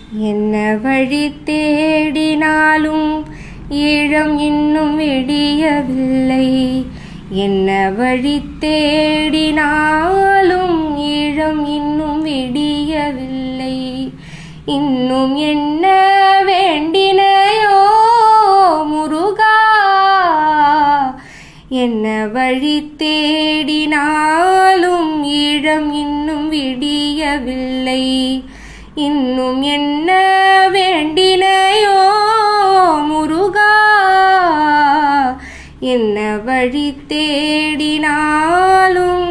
என்ன வழி தேடினாலும் ஈழம் இன்னும் விடியவில்லை. என்ன வழி தேடினாலும் ஈழம் இன்னும் விடியவில்லை. இன்னும் என்ன வேண்டினையோ முருகா, என்ன வழி தேடினாலும் ஈழம் இன்னும் விடியவில்லை. இன்னும் என்ன வேண்டினையோ முருகா, என்ன வழி தேடினாலும்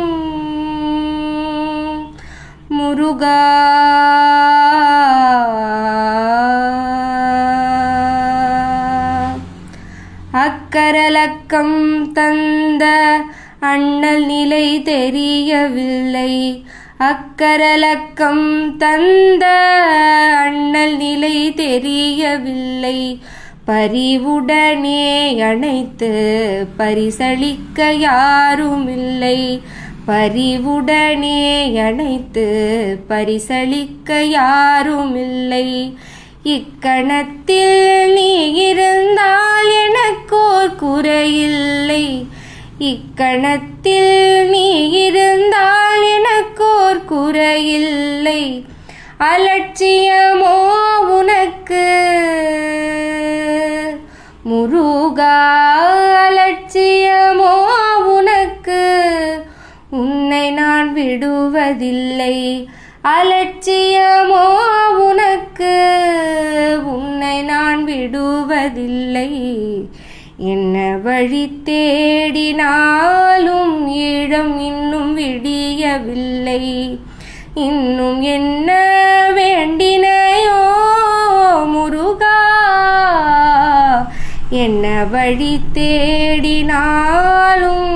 முருகா. அக்கரலக்கம் தந்த அண்ணல் நிலை தெரியவில்லை. அக்கரலக்கம் தந்த அண்ணல் நிலை தெரியவில்லை. பரிவுடனே அணைத்து பரிசளிக்க யாருமில்லை. பரிவுடனே அணைத்து பரிசளிக்க யாருமில்லை. இக்கணத்தில் நீ இருந்தால் எனக்கோர் குறையில்லை. இக்கணத்தில் நீ இருந்தால் எனக்கோர் குறையில்லை. அலட்சியமோ உனக்கு முருகா, அலட்சியமோ உனக்கு, உன்னை நான் விடுவதில்லை. அலட்சியமோ உனக்கு, உன்னை நான் விடுவதில்லை. என்ன வழி தேடினாலும் ஈழம் இன்னும் விடியவில்லை. இன்னும் என்ன வேண்டினையோ முருகா, என்ன வழி தேடினாலும்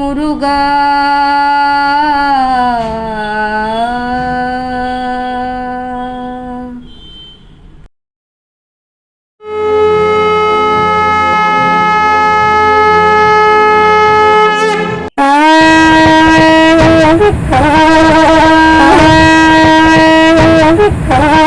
முருகா. Ah